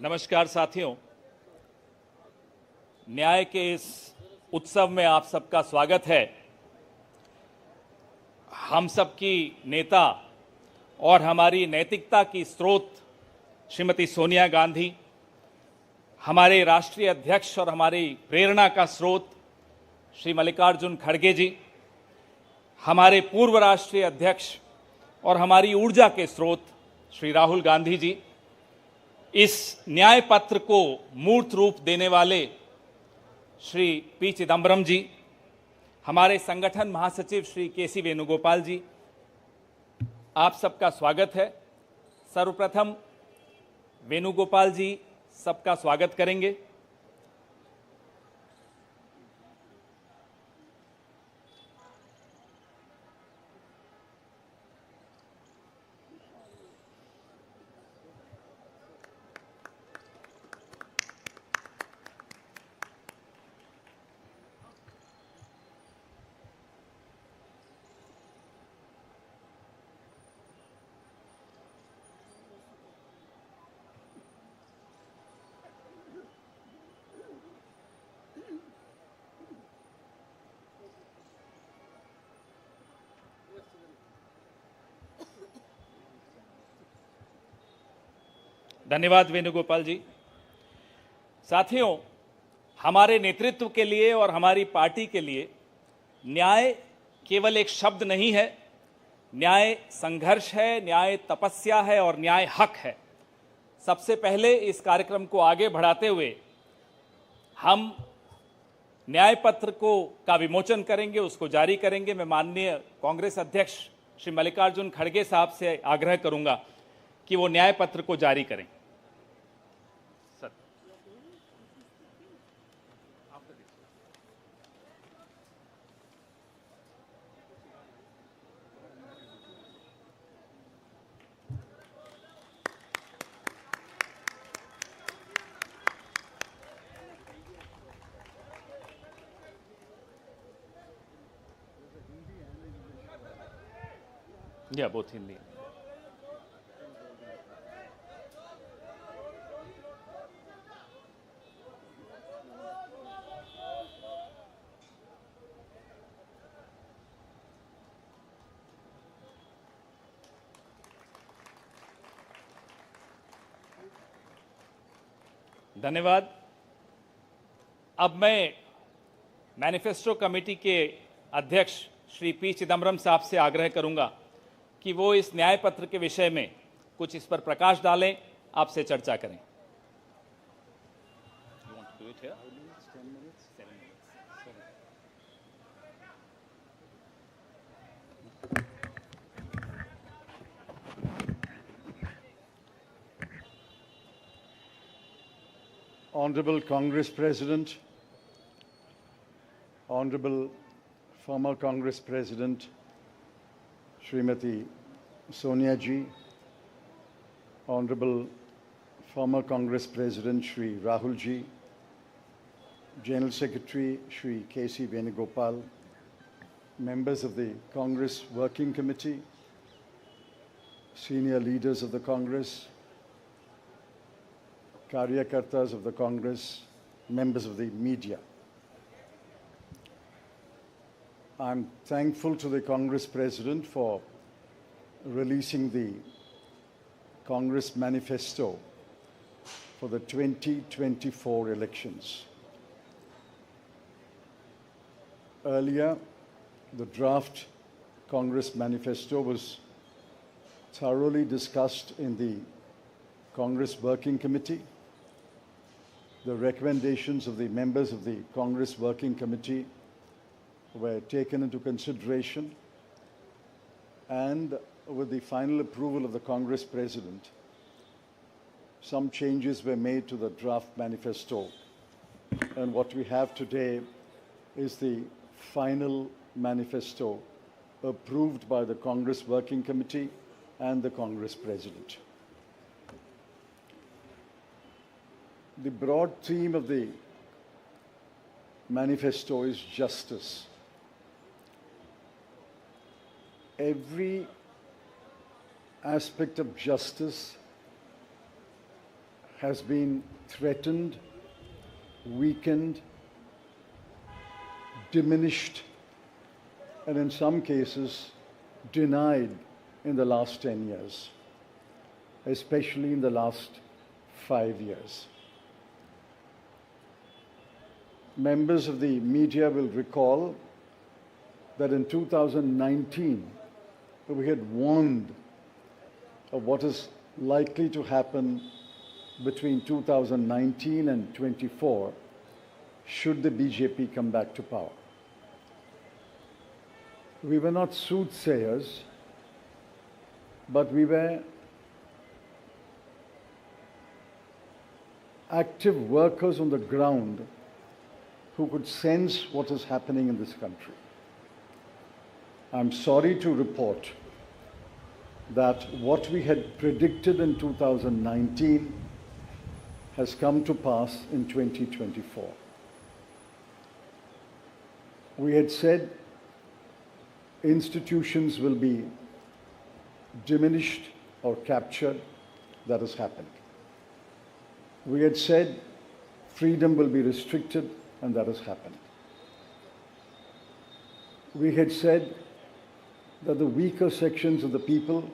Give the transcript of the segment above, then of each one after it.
नमस्कार साथियों, न्याय के इस उत्सव में आप सबका स्वागत है। हम सबकी नेता और हमारी नैतिकता की स्रोत श्रीमती सोनिया गांधी, हमारे राष्ट्रीय अध्यक्ष और हमारी प्रेरणा का स्रोत श्री मल्लिकार्जुन खड़गे जी, हमारे पूर्व राष्ट्रीय अध्यक्ष और हमारी ऊर्जा के स्रोत श्री राहुल गांधी जी, इस न्याय पत्र को मूर्त रूप देने वाले श्री पी चिदम्बरम जी, हमारे संगठन महासचिव श्री के.सी. वेणुगोपाल जी, आप सबका स्वागत है। सर्वप्रथम वेणुगोपाल जी सबका स्वागत करेंगे। धन्यवाद वेणुगोपाल जी। साथियों, हमारे नेतृत्व के लिए और हमारी पार्टी के लिए न्याय केवल एक शब्द नहीं है। न्याय संघर्ष है, न्याय तपस्या है और न्याय हक है। सबसे पहले इस कार्यक्रम को आगे बढ़ाते हुए हम न्याय पत्र का विमोचन करेंगे, उसको जारी करेंगे। मैं माननीय कांग्रेस अध्यक्ष श्री मल्लिकार्जुन खड़गे साहब से आग्रह करूंगा कि वो न्याय पत्र को जारी करें। या बोथ हिंदी। धन्यवाद। अब मैं मैनिफेस्टो कमेटी के अध्यक्ष श्री पी चिदम्बरम साहब से आग्रह करूंगा कि वो इस न्याय पत्र के विषय में कुछ इस पर प्रकाश डालें, आपसे चर्चा करें। Honorable Congress President, Honorable former Congress President Srimati Sonia ji, Honorable former Congress President Shri Rahul ji, General Secretary Shri K.C. Venugopal, members of the Congress Working Committee, senior leaders of the Congress, Karyakartas of the Congress, members of the media. I'm thankful to the Congress President for releasing the Congress Manifesto for the 2024 elections. Earlier, the draft Congress Manifesto was thoroughly discussed in the Congress Working Committee. The recommendations of the members of the Congress Working Committee were taken into consideration, and with the final approval of the Congress President, some changes were made to the draft manifesto. And what we have today is the final manifesto approved by the Congress Working Committee and the Congress President. The broad theme of the manifesto is justice. Every aspect of justice has been threatened, weakened, diminished, and in some cases denied in the last 10 years, especially in the last 5 years. Members of the media will recall that in 2019, we had warned of what is likely to happen between 2019 and 24 should the BJP come back to power. We were not soothsayers, but we were active workers on the ground who could sense what is happening in this country. I'm sorry to report that what we had predicted in 2019 has come to pass in 2024. We had said institutions will be diminished or captured. That has happened. We had said freedom will be restricted, and that has happened. We had said that the weaker sections of the people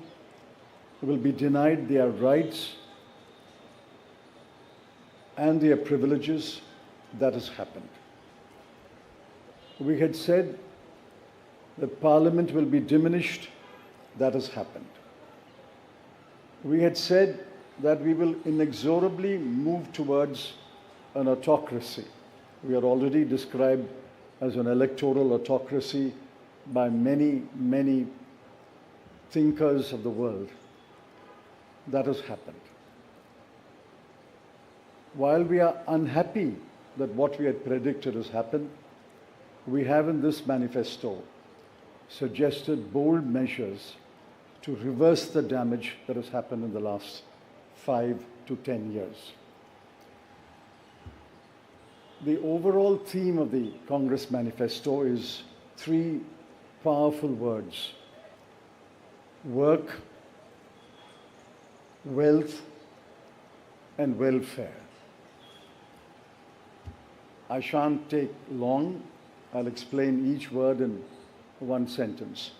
will be denied their rights and their privileges. That has happened. We had said that Parliament will be diminished. That has happened. We had said that we will inexorably move towards an autocracy. We are already described as an electoral autocracy by many, many thinkers of the world. That has happened. While we are unhappy that what we had predicted has happened, we have in this manifesto suggested bold measures to reverse the damage that has happened in the last 5 to 10 years. The overall theme of the Congress manifesto is 3 powerful words: work, wealth, and welfare. I shan't take long. I'll explain each word in one sentence.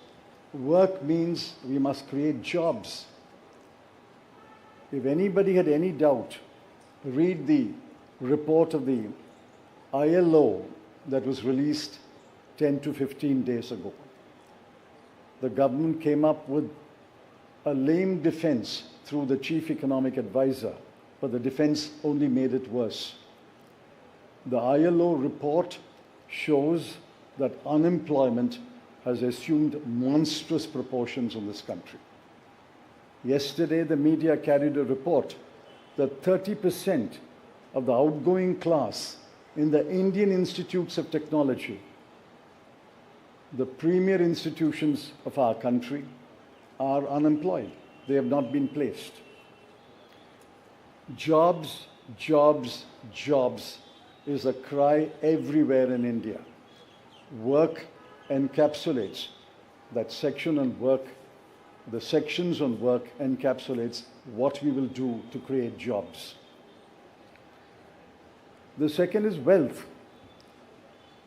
Work means we must create jobs. If anybody had any doubt, read the report of the ILO that was released 10 to 15 days ago. The government came up with a lame defense through the chief economic advisor, but the defense only made it worse. The ILO report shows that unemployment has assumed monstrous proportions in this country. Yesterday, the media carried a report that 30% of the outgoing class in the Indian institutes of technology, the premier institutions of our country, are unemployed. They have not been placed. Jobs, jobs, jobs is a cry everywhere in India. Work encapsulates that section on work. The sections on work encapsulates what we will do to create jobs. The second is wealth.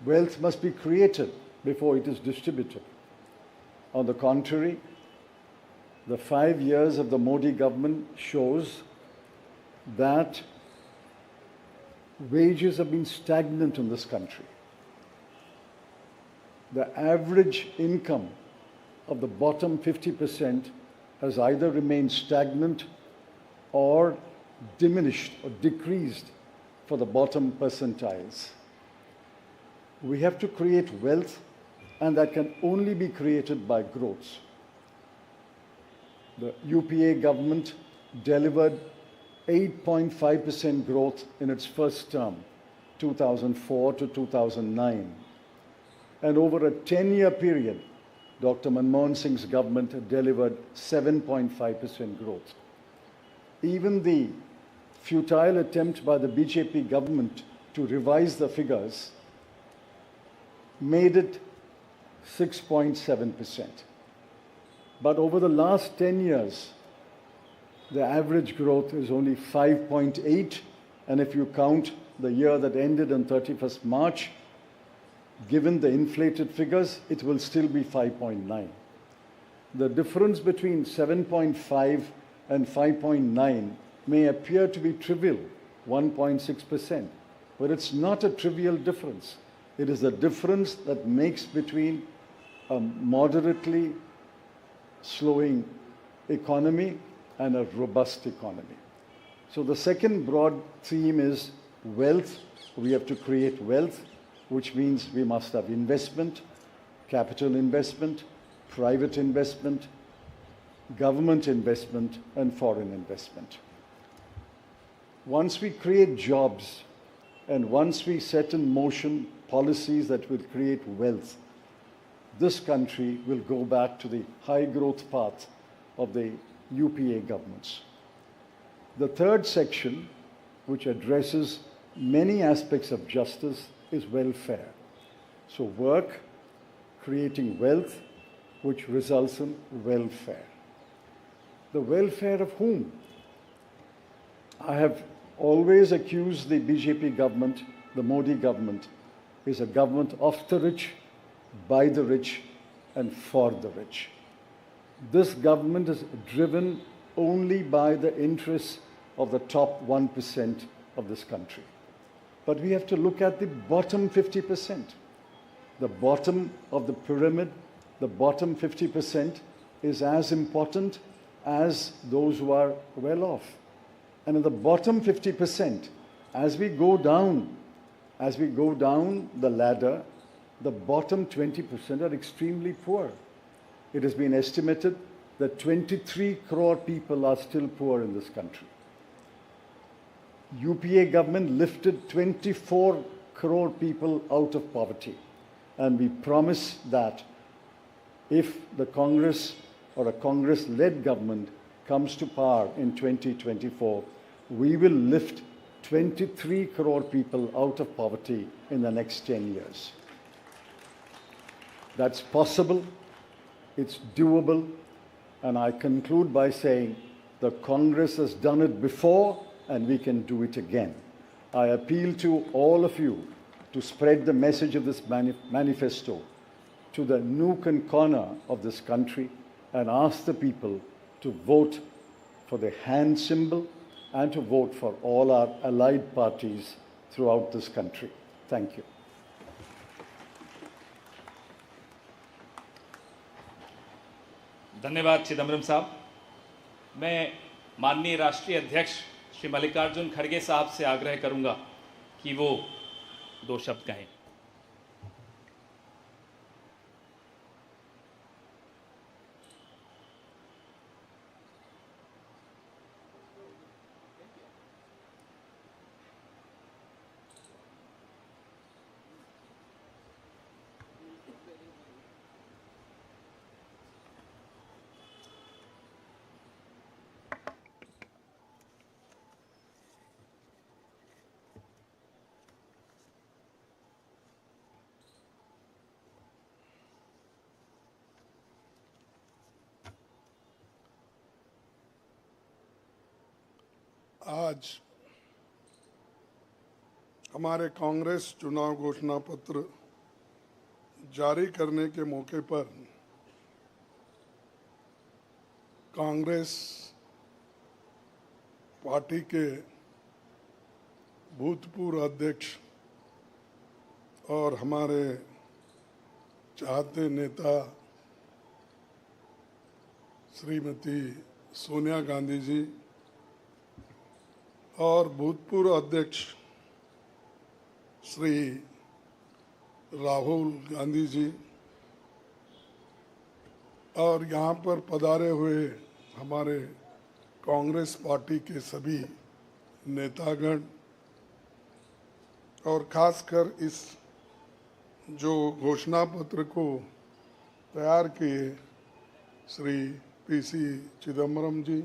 Wealth must be created before it is distributed. On the contrary, the 5 years of the Modi government shows that wages have been stagnant in this country. The average income of the bottom 50% has either remained stagnant or diminished or decreased for the bottom percentiles. We have to create wealth, and that can only be created by growth. The UPA government delivered 8.5% growth in its first term, 2004 to 2009. And over a 10-year period, Dr. Manmohan Singh's government delivered 7.5% growth. Even the futile attempt by the BJP government to revise the figures made it 6.7%. But over the last 10 years, the average growth is only 5.8, and if you count the year that ended on 31st March, given the inflated figures, it will still be 5.9. The difference between 7.5 and 5.9 may appear to be trivial, 1.6%, but it's not a trivial difference. It is the difference that makes between a moderately slowing economy and a robust economy. So the second broad theme is wealth. We have to create wealth, which means we must have investment, capital investment, private investment, government investment, and foreign investment. Once we create jobs and once we set in motion policies that will create wealth, this country will go back to the high growth path of the UPA governments. The third section, which addresses many aspects of justice, is welfare. So work, creating wealth, which results in welfare. The welfare of whom? I have always accused the BJP government, the Modi government, is a government of the rich, by the rich, and for the rich. This government is driven only by the interests of the top 1% of this country. But we have to look at the bottom 50%. The bottom of the pyramid, the bottom 50% is as important as those who are well off. And in the bottom 50%, as we go down the ladder, the bottom 20% are extremely poor. It has been estimated that 23 crore people are still poor in this country. UPA government lifted 24 crore people out of poverty. And we promise that if the Congress or a Congress-led government comes to power in 2024, we will lift 23 crore people out of poverty in the next 10 years. That's possible, it's doable, and I conclude by saying the Congress has done it before and we can do it again. I appeal to all of you to spread the message of this manifesto to the nook and corner of this country and ask the people to vote for the hand symbol and to vote for all our allied parties throughout this country. Thank you. धन्यवाद चिदम्बरम साहब। मैं माननीय राष्ट्रीय अध्यक्ष श्री मल्लिकार्जुन खड़गे साहब से आग्रह करूंगा कि वो दो शब्द कहें। आज हमारे कांग्रेस चुनाव घोषणा पत्र जारी करने के मौके पर कांग्रेस पार्टी के भूतपूर्व अध्यक्ष और हमारे चाहते नेता श्रीमती सोनिया गांधी जी और भूतपूर्व अध्यक्ष श्री राहुल गांधी जी और यहाँ पर पधारे हुए हमारे कांग्रेस पार्टी के सभी नेतागण और खासकर इस जो घोषणा पत्र को तैयार किए श्री पीसी चिदम्बरम जी,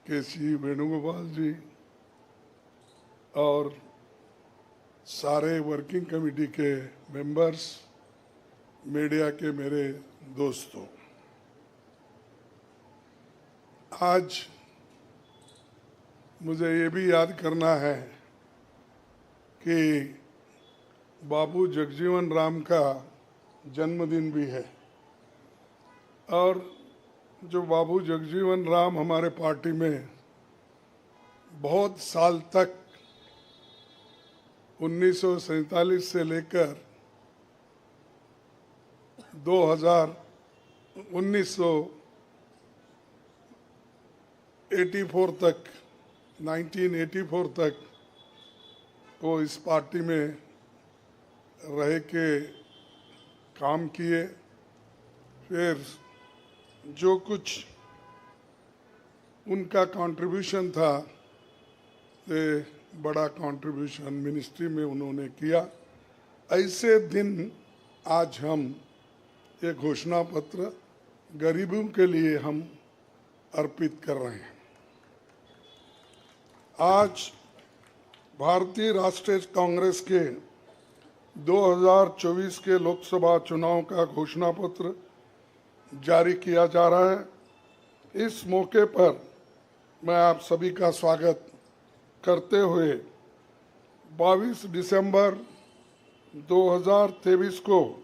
केसी वेणुगोपाल जी और सारे वर्किंग कमेटी के मेंबर्स, मीडिया के मेरे दोस्तों, आज मुझे ये भी याद करना है कि बाबू जगजीवन राम का जन्मदिन भी है। और जो बाबू जगजीवन राम हमारे पार्टी में बहुत साल तक 1947 से लेकर 1984 तक 1984 तक वो इस पार्टी में रह के काम किए। फिर जो कुछ उनका कंट्रीब्यूशन था, ये बड़ा कंट्रीब्यूशन मिनिस्ट्री में उन्होंने किया। ऐसे दिन आज हम ये घोषणा पत्र गरीबों के लिए हम अर्पित कर रहे हैं। आज भारतीय राष्ट्रीय कांग्रेस के 2024 के लोकसभा चुनाव का घोषणा पत्र जारी किया जा रहा है। इस मौके पर मैं आप सभी का स्वागत करते हुए 22 दिसंबर 2023 को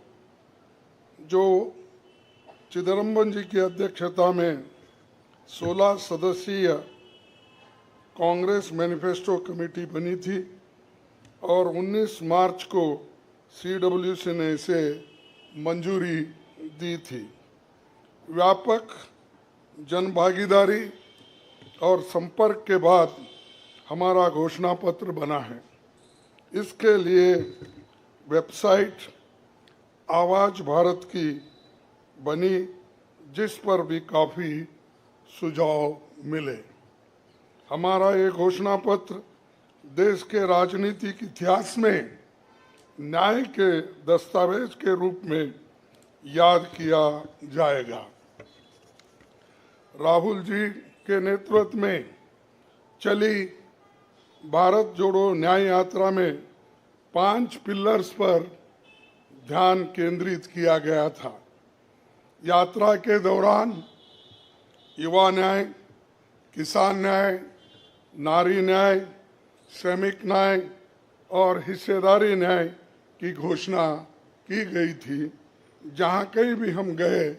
जो चिदम्बरम जी की अध्यक्षता में 16 सदस्यीय कांग्रेस मैनिफेस्टो कमेटी बनी थी और 19 मार्च को CWC ने इसे मंजूरी दी थी। व्यापक जनभागीदारी और संपर्क के बाद हमारा घोषणा पत्र बना है। इसके लिए वेबसाइट आवाज भारत की बनी, जिस पर भी काफ़ी सुझाव मिले। हमारा ये घोषणा पत्र देश के राजनीतिक इतिहास में न्याय के दस्तावेज के रूप में याद किया जाएगा। राहुल जी के नेतृत्व में चली भारत जोड़ो न्याय यात्रा में 5 पिलर्स पर ध्यान केंद्रित किया गया था। यात्रा के दौरान युवा न्याय, किसान न्याय, नारी न्याय, श्रमिक न्याय और हिस्सेदारी न्याय की घोषणा की गई थी। जहाँ कहीं भी हम गए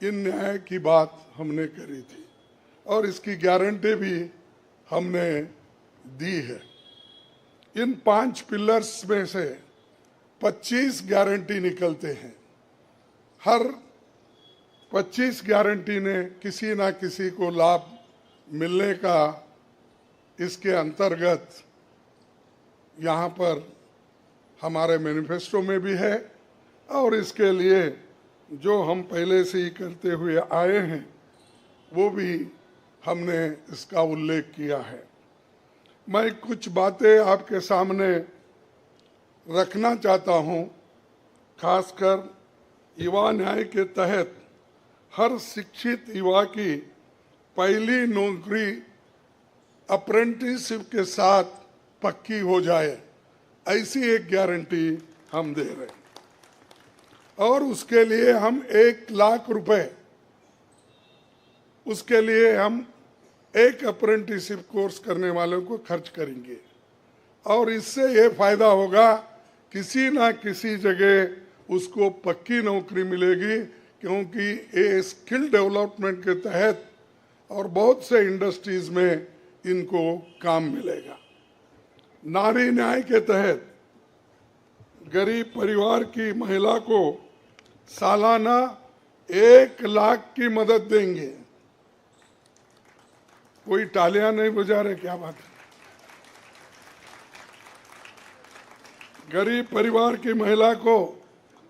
इन न्याय की बात हमने करी थी और इसकी गारंटी भी हमने दी है। इन 5 पिलर्स में से 25 गारंटी निकलते हैं। हर 25 गारंटी ने किसी ना किसी को लाभ मिलने का इसके अंतर्गत यहाँ पर हमारे मैनिफेस्टो में भी है और इसके लिए जो हम पहले से ही करते हुए आए हैं वो भी हमने इसका उल्लेख किया है। मैं कुछ बातें आपके सामने रखना चाहता हूँ। खासकर युवा न्याय के तहत हर शिक्षित युवा की पहली नौकरी अप्रेंटिसशिप के साथ पक्की हो जाए, ऐसी एक गारंटी हम दे रहे हैं। और उसके लिए हम 1 लाख रुपए, उसके लिए हम एक अप्रेंटिसशिप कोर्स करने वालों को खर्च करेंगे और इससे ये फायदा होगा, किसी ना किसी जगह उसको पक्की नौकरी मिलेगी, क्योंकि ये स्किल डेवलपमेंट के तहत और बहुत से इंडस्ट्रीज में इनको काम मिलेगा। नारी न्याय के तहत गरीब परिवार की महिला को सालाना 1 लाख की मदद देंगे। कोई तालियां नहीं बजा रहे, क्या बात है? गरीब परिवार की महिला को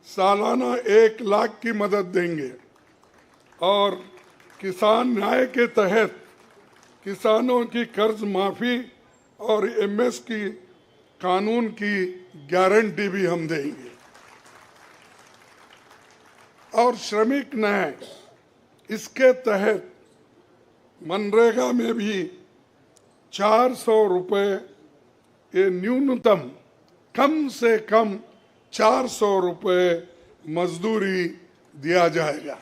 सालाना 1 लाख की मदद देंगे और किसान न्याय के तहत किसानों की कर्ज माफी और MS की कानून की गारंटी भी हम देंगे। और श्रमिक न्याय, इसके तहत मनरेगा में भी 400 रुपए, ये न्यूनतम कम से कम 400 रुपए मजदूरी दिया जाएगा।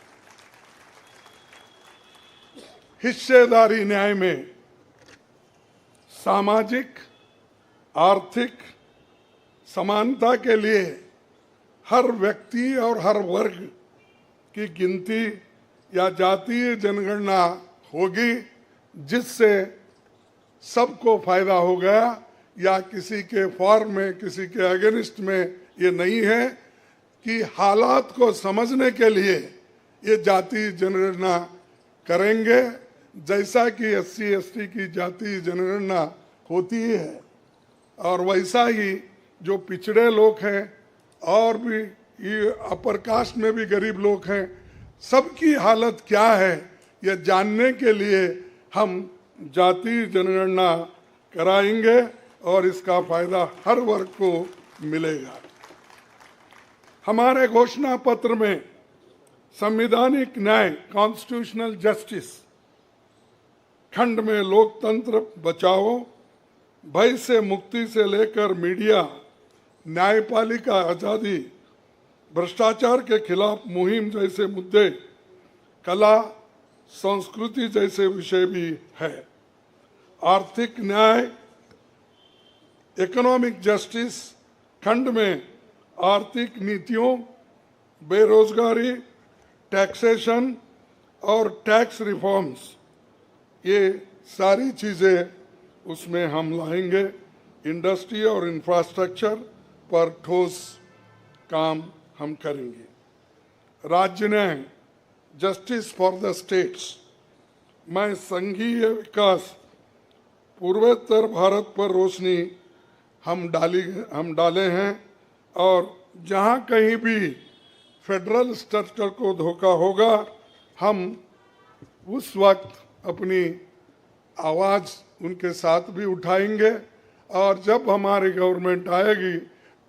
हिस्सेदारी न्याय में सामाजिक आर्थिक समानता के लिए हर व्यक्ति और हर वर्ग की गिनती या जातीय जनगणना होगी, जिससे सबको फायदा होगा, या किसी के फॉर में किसी के अगेंस्ट में ये नहीं है कि हालात को समझने के लिए ये जातीय जनगणना करेंगे, जैसा कि SC/ST की जातीय जनगणना होती है। और वैसा ही जो पिछड़े लोग हैं और भी ये अपर कास्ट में भी गरीब लोग हैं, सबकी हालत क्या है ये जानने के लिए हम जातीय जनगणना कराएंगे और इसका फायदा हर वर्ग को मिलेगा। हमारे घोषणा पत्र में संवैधानिक न्याय कॉन्स्टिट्यूशनल जस्टिस खंड में लोकतंत्र बचाओ, भय से मुक्ति से लेकर मीडिया, न्यायपालिका आजादी, भ्रष्टाचार के खिलाफ मुहिम जैसे मुद्दे, कला संस्कृति जैसे विषय भी है। आर्थिक न्याय इकोनॉमिक जस्टिस खंड में आर्थिक नीतियों, बेरोजगारी, टैक्सेशन और टैक्स रिफॉर्म्स, ये सारी चीज़ें उसमें हम लाएंगे। इंडस्ट्री और इंफ्रास्ट्रक्चर पर ठोस काम हम करेंगे। राज्य न्याय जस्टिस फॉर द स्टेट्स में संघीय विकास पूर्वोत्तर भारत पर रोशनी हम डाले हैं, और जहां कहीं भी फेडरल स्ट्रक्चर को धोखा होगा, हम उस वक्त अपनी आवाज़ उनके साथ भी उठाएंगे, और जब हमारी गवर्नमेंट आएगी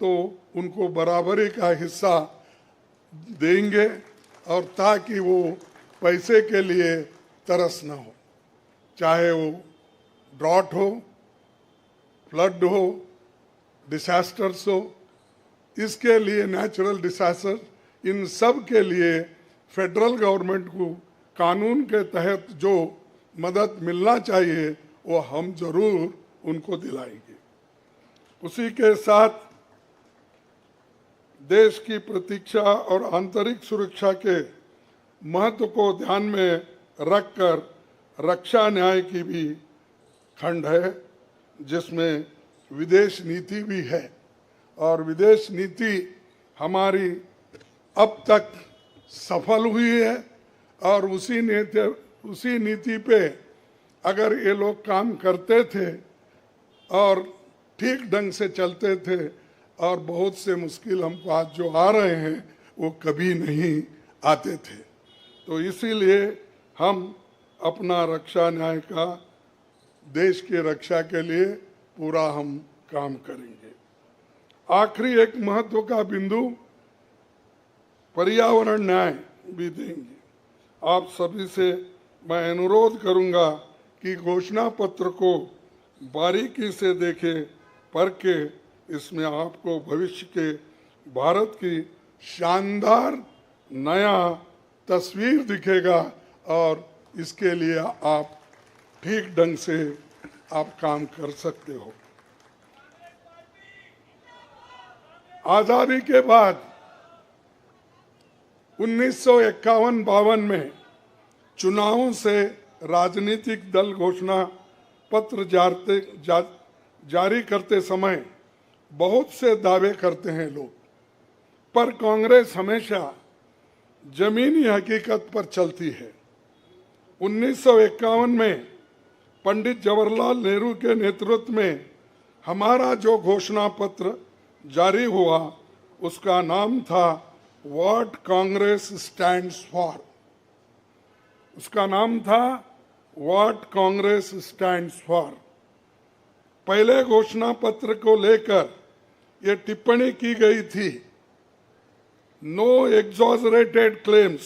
तो उनको बराबरी का हिस्सा देंगे, और ताकि वो पैसे के लिए तरस न हो, चाहे वो ड्रॉट हो, फ्लड हो, डिसास्टर्स हो, इसके लिए नेचुरल डिसास्टर, इन सब के लिए फेडरल गवर्नमेंट को कानून के तहत जो मदद मिलना चाहिए वो हम जरूर उनको दिलाएंगे। उसी के साथ देश की प्रतीक्षा और आंतरिक सुरक्षा के महत्व को ध्यान में रखकर रक्षा न्याय की भी खंड है, जिसमें विदेश नीति भी है, और विदेश नीति हमारी अब तक सफल हुई है, और उसी नीति पे अगर ये लोग काम करते थे और ठीक ढंग से चलते थे, और बहुत से मुश्किल हमको आज जो आ रहे हैं वो कभी नहीं आते थे। तो इसीलिए हम अपना रक्षा न्याय का देश की रक्षा के लिए पूरा हम काम करेंगे। आखिरी एक महत्व का बिंदु पर्यावरण न्याय भी देंगे। आप सभी से मैं अनुरोध करूंगा कि घोषणा पत्र को बारीकी से देखें, पढ़ के इसमें आपको भविष्य के भारत की शानदार नया तस्वीर दिखेगा, और इसके लिए आप ठीक ढंग से आप काम कर सकते हो। आजादी के बाद 1951-52 में चुनावों से राजनीतिक दल घोषणा पत्र जारी करते समय बहुत से दावे करते हैं लोग, पर कांग्रेस हमेशा जमीनी हकीकत पर चलती है। 1951 में पंडित जवाहरलाल नेहरू के नेतृत्व में हमारा जो घोषणा पत्र जारी हुआ, उसका नाम था व्हाट कांग्रेस स्टैंड्स फॉर। उसका नाम था व्हाट कांग्रेस स्टैंड्स फॉर। पहले घोषणा पत्र को लेकर ये टिप्पणी की गई थी, no exaggerated claims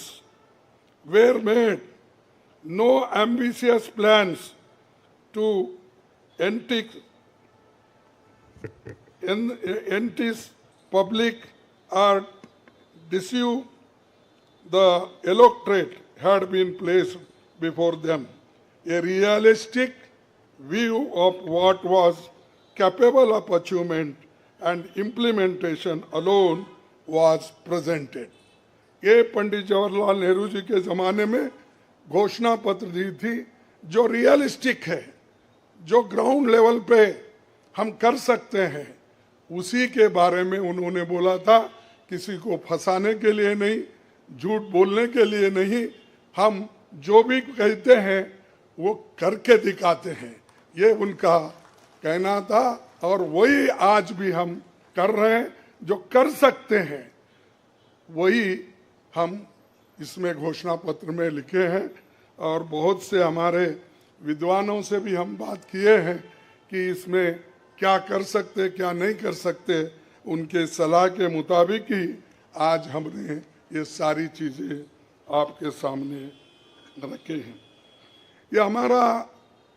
were made, no ambitious plans to entice public or deceive the electorate had been placed before them. A realistic, view of what was capable of achievement and implementation alone was presented. ये पंडित जवाहरलाल नेहरू जी के ज़माने में घोषणा पत्र दी थी जो realistic है, जो ग्राउंड लेवल पे हम कर सकते हैं, उसी के बारे में उन्होंने बोला था। किसी को फंसाने के लिए नहीं, झूठ बोलने के लिए नहीं, हम जो भी कहते हैं वो करके दिखाते हैं, ये उनका कहना था। और वही आज भी हम कर रहे हैं, जो कर सकते हैं वही हम इसमें घोषणा पत्र में लिखे हैं। और बहुत से हमारे विद्वानों से भी हम बात किए हैं कि इसमें क्या कर सकते क्या नहीं कर सकते, उनके सलाह के मुताबिक ही आज हमने ये सारी चीज़ें आपके सामने रखे हैं। ये हमारा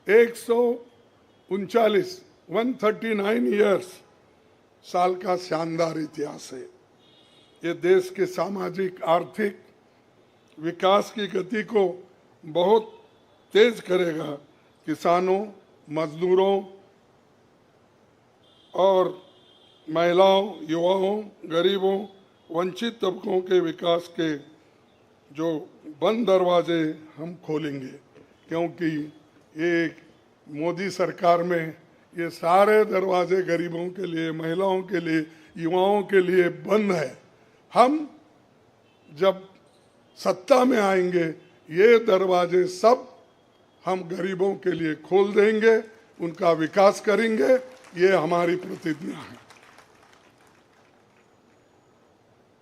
139 ईयर्स साल का शानदार इतिहास है। ये देश के सामाजिक आर्थिक विकास की गति को बहुत तेज करेगा। किसानों, मजदूरों और महिलाओं, युवाओं, गरीबों, वंचित तबकों के विकास के जो बंद दरवाजे हम खोलेंगे, क्योंकि एक मोदी सरकार में ये सारे दरवाजे गरीबों के लिए, महिलाओं के लिए, युवाओं के लिए बंद है। हम जब सत्ता में आएंगे ये दरवाजे सब हम गरीबों के लिए खोल देंगे, उनका विकास करेंगे, ये हमारी प्रतिज्ञा है।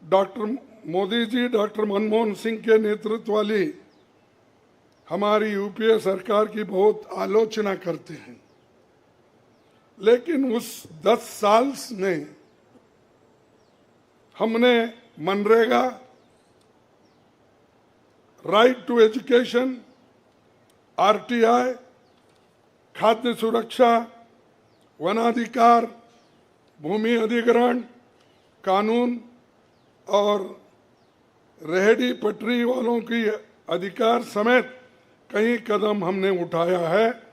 डॉक्टर मोदी जी, डॉक्टर मनमोहन सिंह के नेतृत्व वाली हमारी यूपीए सरकार की बहुत आलोचना करते हैं, लेकिन उस 10 साल में हमने MNREGA, right to education, RTI, खाद्य सुरक्षा, वनाधिकार, भूमि अधिग्रहण कानून और रेहड़ी पटरी वालों की अधिकार समेत कई कदम हमने उठाया है।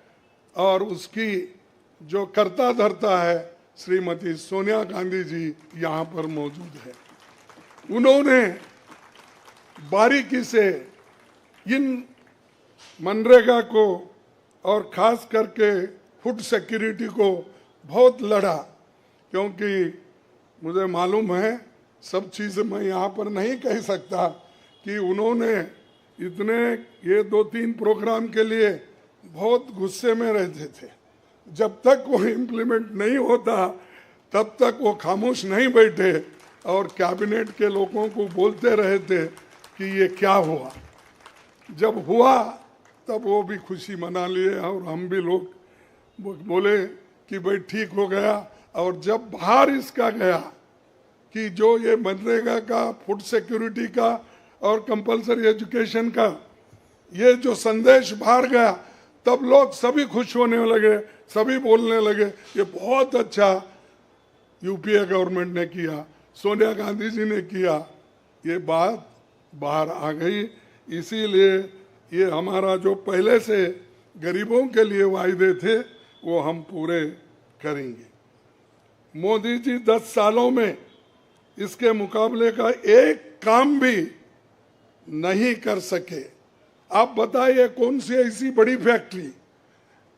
और उसकी जो कर्ता धर्ता है श्रीमती सोनिया गांधी जी यहाँ पर मौजूद है। उन्होंने बारीकी से इन मनरेगा को और खास करके फूड सिक्योरिटी को बहुत लड़ा, क्योंकि मुझे मालूम है, सब चीज़ मैं यहाँ पर नहीं कह सकता कि उन्होंने इतने ये 2-3 प्रोग्राम के लिए बहुत गुस्से में रहते थे। जब तक वो इम्प्लीमेंट नहीं होता तब तक वो खामोश नहीं बैठे और कैबिनेट के लोगों को बोलते रहे थे कि ये क्या हुआ। जब हुआ तब वो भी खुशी मना लिए और हम भी लोग बोले कि भाई ठीक हो गया। और जब बाहर इसका गया कि जो ये मनरेगा का, फूड सिक्योरिटी का और कंपलसरी एजुकेशन का ये जो संदेश बाहर गया, तब लोग सभी खुश होने लगे, सभी बोलने लगे ये बहुत अच्छा यूपीए गवर्नमेंट ने किया, सोनिया गांधी जी ने किया। ये बात बाहर आ गई। इसीलिए ये हमारा जो पहले से गरीबों के लिए वायदे थे वो हम पूरे करेंगे। मोदी जी 10 सालों में इसके मुकाबले का एक काम भी नहीं कर सके। आप बताइए कौन सी ऐसी बड़ी फैक्ट्री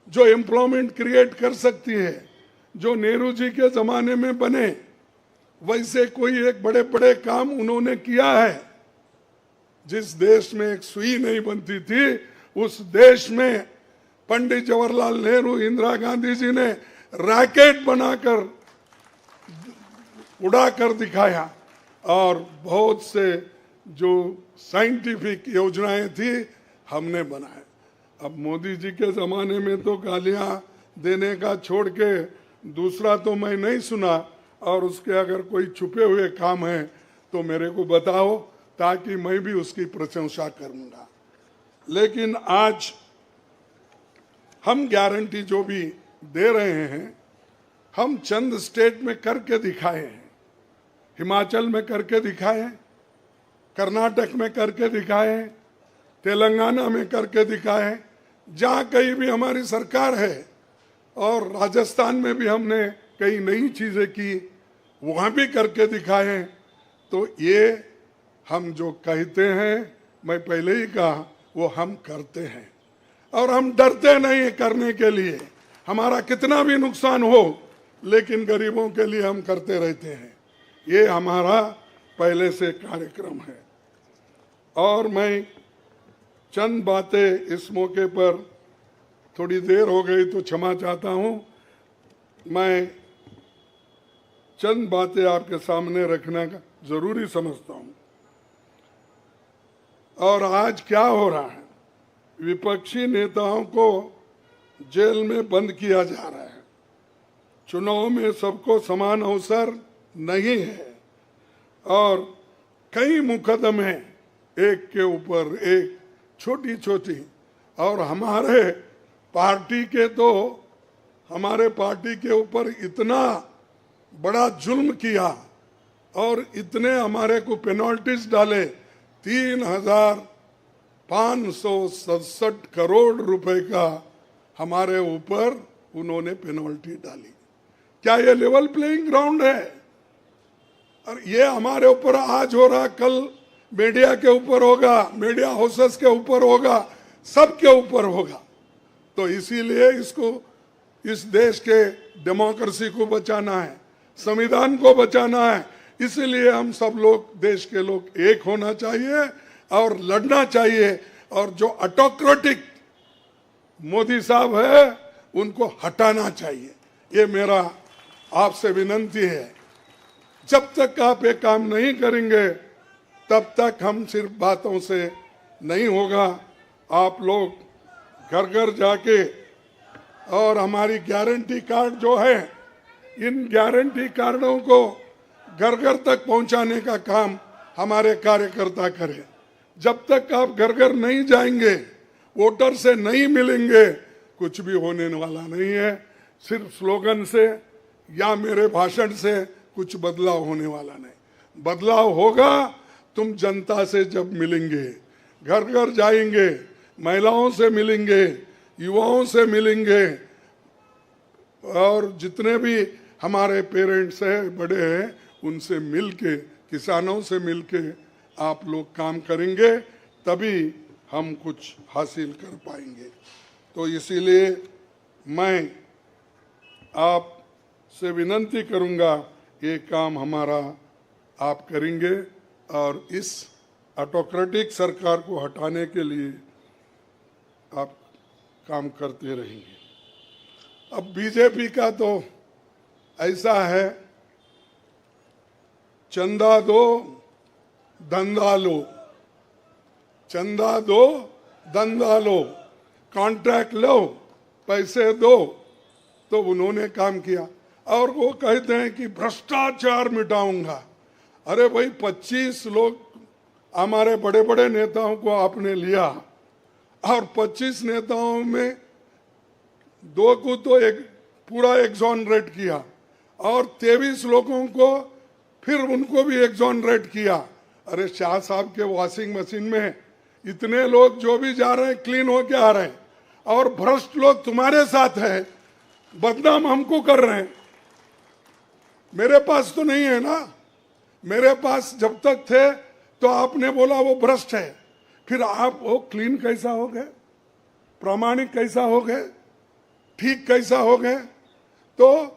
जो एम्प्लॉयमेंट क्रिएट कर सकती है, जो नेहरू जी के ज़माने में बने वैसे कोई एक बड़े बड़े काम उन्होंने किया है। जिस देश में एक सुई नहीं बनती थी उस देश में पंडित जवाहरलाल नेहरू, इंदिरा गांधी जी ने रॉकेट बनाकर उड़ा कर दिखाया। और बहुत से जो साइंटिफिक योजनाएं थी हमने बनाए। अब मोदी जी के ज़माने में तो गालियां देने का छोड़ के दूसरा तो मैं नहीं सुना। और उसके अगर कोई छुपे हुए काम है तो मेरे को बताओ, ताकि मैं भी उसकी प्रशंसा करूंगा। लेकिन आज हम गारंटी जो भी दे रहे हैं, हम चंद स्टेट में करके दिखाए हैं। हिमाचल में करके दिखाए, कर्नाटक में करके दिखाए, तेलंगाना में करके दिखाए। जहाँ कहीं भी हमारी सरकार है और राजस्थान में भी हमने कई नई चीजें की, वहां भी करके दिखाए। तो ये हम जो कहते हैं, मैं पहले ही कहा, वो हम करते हैं और हम डरते नहीं करने के लिए। हमारा कितना भी नुकसान हो, लेकिन गरीबों के लिए हम करते रहते हैं। ये हमारा पहले से कार्यक्रम है। और मैं चंद बातें इस मौके पर, थोड़ी देर हो गई तो क्षमा चाहता हूं, मैं चंद बातें आपके सामने रखना जरूरी समझता हूं। और आज क्या हो रहा है, विपक्षी नेताओं को जेल में बंद किया जा रहा है। चुनाव में सबको समान अवसर नहीं है और कई मुकदमे एक के ऊपर एक, छोटी छोटी, और हमारे पार्टी के ऊपर इतना बड़ा जुल्म किया और इतने हमारे को पेनल्टीज डाले। 3,567 करोड़ रुपए का हमारे ऊपर उन्होंने पेनल्टी डाली। क्या ये लेवल प्लेइंग ग्राउंड है? और ये हमारे ऊपर आज हो रहा, कल मीडिया के ऊपर होगा, मीडिया हाउसेस के ऊपर होगा, सबके ऊपर होगा। तो इसीलिए इसको, इस देश के डेमोक्रेसी को बचाना है, संविधान को बचाना है। इसीलिए हम सब लोग, देश के लोग एक होना चाहिए और लड़ना चाहिए। और जो ऑटोक्रेटिक मोदी साहब है, उनको हटाना चाहिए। ये मेरा आपसे विनती है। जब तक आप ये काम नहीं करेंगे, तब तक हम सिर्फ बातों से नहीं होगा। आप लोग घर घर जाके, और हमारी गारंटी कार्ड जो है, इन गारंटी कार्डों को घर घर तक पहुंचाने का काम हमारे कार्यकर्ता करें। जब तक आप घर घर नहीं जाएंगे, वोटर से नहीं मिलेंगे, कुछ भी होने वाला नहीं है। सिर्फ स्लोगन से या मेरे भाषण से कुछ बदलाव होने वाला नहीं। बदलाव होगा तुम जनता से जब मिलेंगे, घर घर जाएंगे, महिलाओं से मिलेंगे, युवाओं से मिलेंगे, और जितने भी हमारे पेरेंट्स हैं, बड़े हैं, उनसे मिलके, किसानों से मिलके आप लोग काम करेंगे, तभी हम कुछ हासिल कर पाएंगे। तो इसीलिए मैं आपसे विनती करूंगा, ये काम हमारा आप करेंगे और इस ऑटोक्रेटिक सरकार को हटाने के लिए आप काम करते रहेंगे। अब बीजेपी का तो ऐसा है, चंदा दो धंधा लो, चंदा दो धंधा लो, कॉन्ट्रैक्ट लो, पैसे दो। तो उन्होंने काम किया और वो कहते हैं कि भ्रष्टाचार मिटाऊंगा। अरे भाई, 25 लोग हमारे बड़े बड़े नेताओं को आपने लिया और 25 नेताओं में 2 को तो एक पूरा एक्सोनरेट किया और 23 लोगों को फिर उनको भी एक्सोनरेट किया। अरे शाह साहब के वॉशिंग मशीन में इतने लोग जो भी जा रहे हैं क्लीन होके आ रहे हैं, और भ्रष्ट लोग तुम्हारे साथ है, बदनाम हमको कर रहे हैं। मेरे पास तो नहीं है ना, मेरे पास जब तक थे तो आपने बोला वो भ्रष्ट है, फिर आप वो क्लीन कैसा हो गए, प्रामाणिक कैसा हो गए, ठीक कैसा हो गए? तो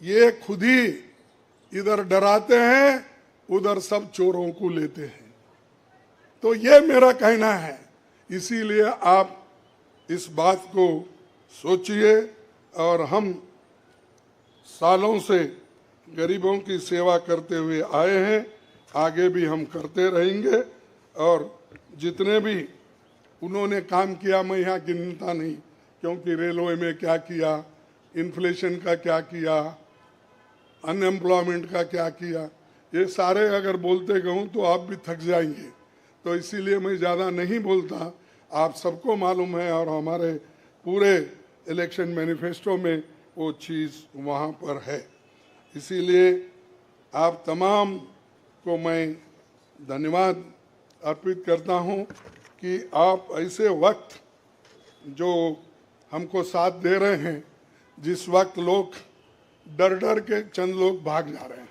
ये खुद ही इधर डराते हैं, उधर सब चोरों को लेते हैं। तो ये मेरा कहना है। इसीलिए आप इस बात को सोचिए, और हम सालों से गरीबों की सेवा करते हुए आए हैं, आगे भी हम करते रहेंगे। और जितने भी उन्होंने काम किया, मैं यहाँ गिनता नहीं, क्योंकि रेलवे में क्या किया, इन्फ्लेशन का क्या किया, अनएम्प्लॉयमेंट का क्या किया, ये सारे अगर बोलते कहूँ तो आप भी थक जाएंगे। तो इसीलिए मैं ज़्यादा नहीं बोलता, आप सबको मालूम है, और हमारे पूरे इलेक्शन मैनिफेस्टो में वो चीज़ वहाँ पर है। इसीलिए आप तमाम को मैं धन्यवाद अर्पित करता हूँ कि आप ऐसे वक्त जो हमको साथ दे रहे हैं, जिस वक्त लोग डर डर के चंद लोग भाग जा रहे हैं।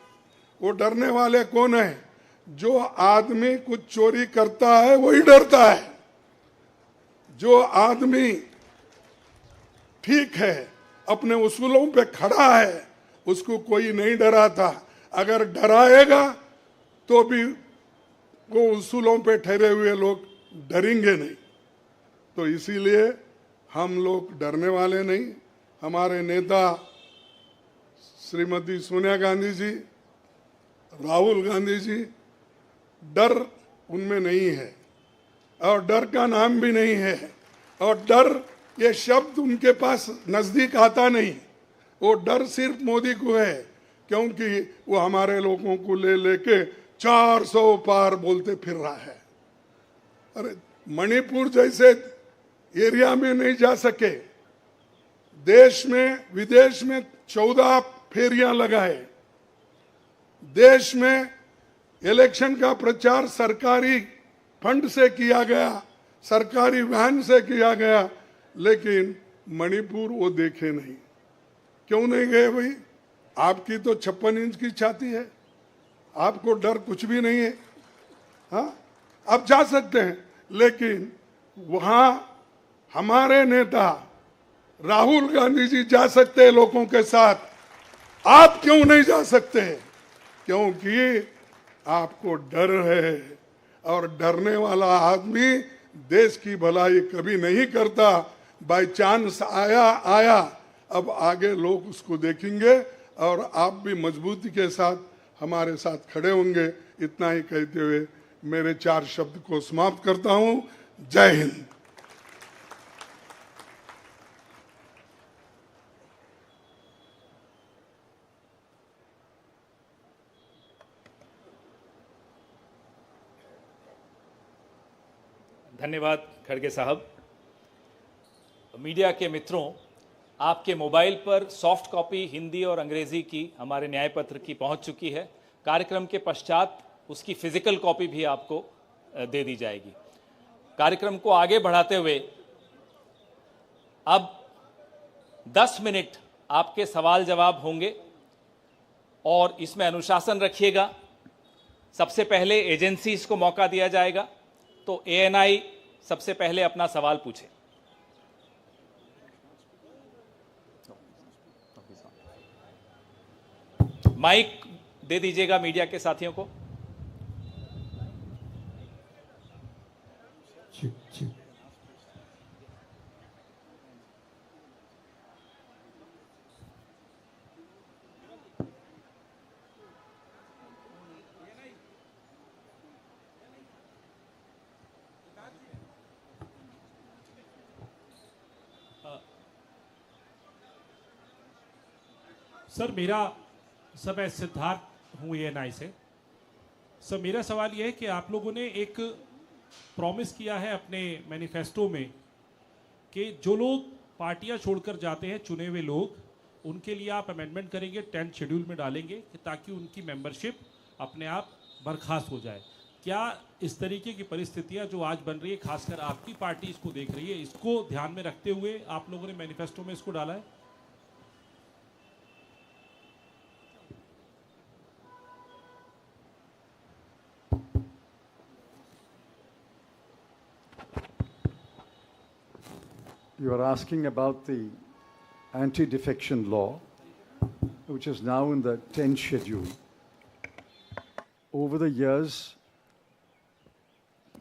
वो डरने वाले कौन है? जो आदमी कुछ चोरी करता है वही डरता है। जो आदमी ठीक है, अपने उसूलों पे खड़ा है, उसको कोई नहीं डराता। अगर डराएगा तो भी वो उसूलों पे ठहरे हुए लोग डरेंगे नहीं। तो इसीलिए हम लोग डरने वाले नहीं। हमारे नेता श्रीमती सोनिया गांधी जी, राहुल गांधी जी, डर उनमें नहीं है और डर का नाम भी नहीं है। और डर ये शब्द उनके पास नजदीक आता नहीं। वो डर सिर्फ मोदी को है, क्योंकि वो हमारे लोगों को ले लेके 400 पार बोलते फिर रहा है। अरे मणिपुर जैसे एरिया में नहीं जा सके, देश में विदेश में 14 फेरियां लगाए, देश में इलेक्शन का प्रचार सरकारी फंड से किया गया, सरकारी वैन से किया गया, लेकिन मणिपुर वो देखे नहीं। क्यों नहीं गए भाई? आपकी तो 56 इंच की छाती है, आपको डर कुछ भी नहीं है। हाँ, आप जा सकते हैं, लेकिन वहां हमारे नेता राहुल गांधी जी जा सकते हैं लोगों के साथ। आप क्यों नहीं जा सकते? क्योंकि आपको डर है, और डरने वाला आदमी देश की भलाई कभी नहीं करता। बाय चांस आया, अब आगे लोग उसको देखेंगे और आप भी मजबूती के साथ हमारे साथ खड़े होंगे। इतना ही कहते हुए मेरे 4 शब्द को समाप्त करता हूं। जय हिंद। धन्यवाद खड़गे साहब। मीडिया के मित्रों, आपके मोबाइल पर सॉफ्ट कॉपी हिंदी और अंग्रेजी की हमारे न्याय पत्र की पहुंच चुकी है। कार्यक्रम के पश्चात उसकी फिजिकल कॉपी भी आपको दे दी जाएगी। कार्यक्रम को आगे बढ़ाते हुए अब 10 मिनट आपके सवाल जवाब होंगे और इसमें अनुशासन रखिएगा। सबसे पहले एजेंसीज को मौका दिया जाएगा, तो एएनआई सबसे पहले अपना सवाल पूछे। माइक दे दीजिएगा मीडिया के साथियों को। सर मैं सिद्धार्थ हूँ एएनआई से। सर मेरा सवाल यह है कि आप लोगों ने एक प्रॉमिस किया है अपने मैनिफेस्टो में कि जो लोग पार्टियां छोड़कर जाते हैं, चुने हुए लोग, उनके लिए आप अमेंडमेंट करेंगे, 10th शेड्यूल में डालेंगे कि ताकि उनकी मेंबरशिप अपने आप बर्खास्त हो जाए। क्या इस तरीके की परिस्थितियां जो आज बन रही है, खासकर आपकी पार्टी इसको देख रही है, इसको ध्यान में रखते हुए आप लोगों ने मैनिफेस्टो में इसको डाला है? You are asking about the anti-defection law, which is now in the 10th schedule. Over the years,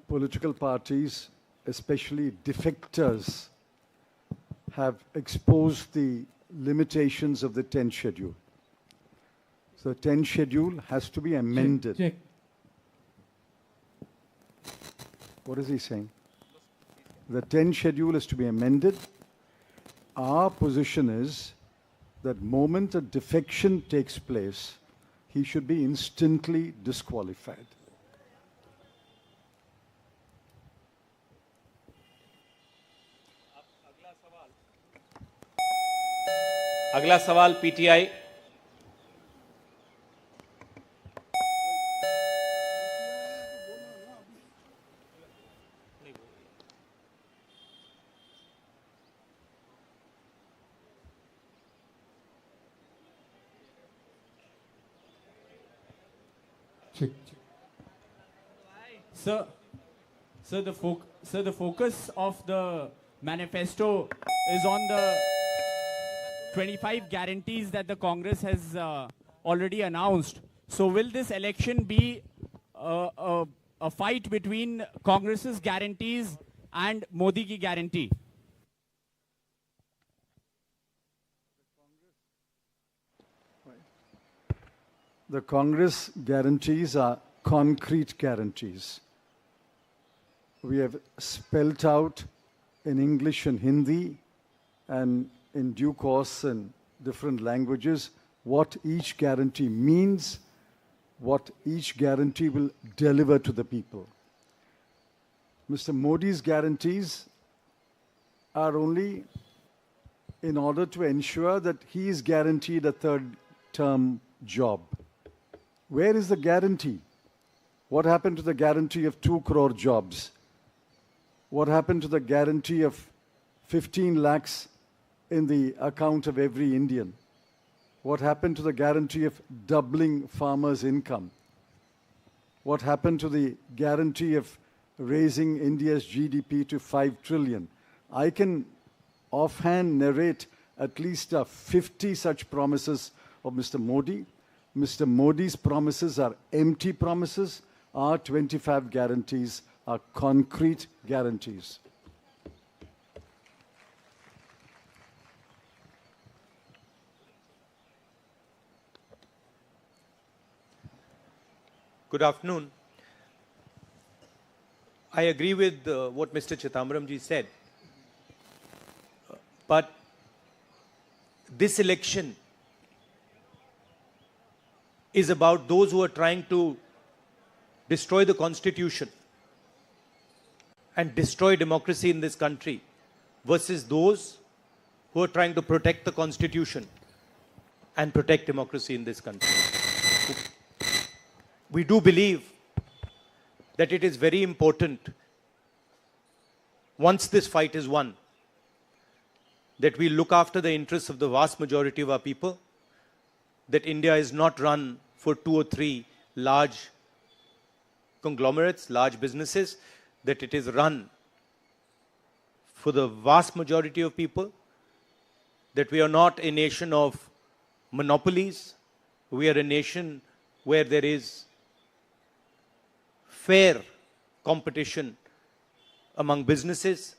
political parties, especially defectors, have exposed the limitations of the 10th schedule. So the 10th schedule has to be amended. Check. What is he saying? The 10th schedule is to be amended. Our position is that moment a defection takes place, he should be instantly disqualified. अगला सवाल PTI. Sir, the focus of the manifesto is on the 25 guarantees that the Congress has already announced. So will this election be a fight between Congress's guarantees and Modi ki guarantee? The Congress guarantees are concrete guarantees. We have spelt out in English and Hindi and in due course in different languages what each guarantee means, what each guarantee will deliver to the people. Mr. Modi's guarantees are only in order to ensure that he is guaranteed a third-term job. Where is the guarantee? What happened to the guarantee of 2 crore jobs? What happened to the guarantee of 15 lakhs in the account of every Indian? What happened to the guarantee of doubling farmers' income? What happened to the guarantee of raising India's GDP to 5 trillion? I can offhand narrate at least 50 such promises of Mr. Modi. Mr. Modi's promises are empty promises. Our 25 guarantees are concrete guarantees. Good afternoon. I agree with what Mr. Chidambaram ji said. But this election is about those who are trying to destroy the Constitution and destroy democracy in this country versus those who are trying to protect the Constitution and protect democracy in this country. We do believe that it is very important, once this fight is won, that we look after the interests of the vast majority of our people, that India is not run for 2 or 3 large conglomerates, large businesses, that it is run for the vast majority of people, that we are not a nation of monopolies, we are a nation where there is fair competition among businesses.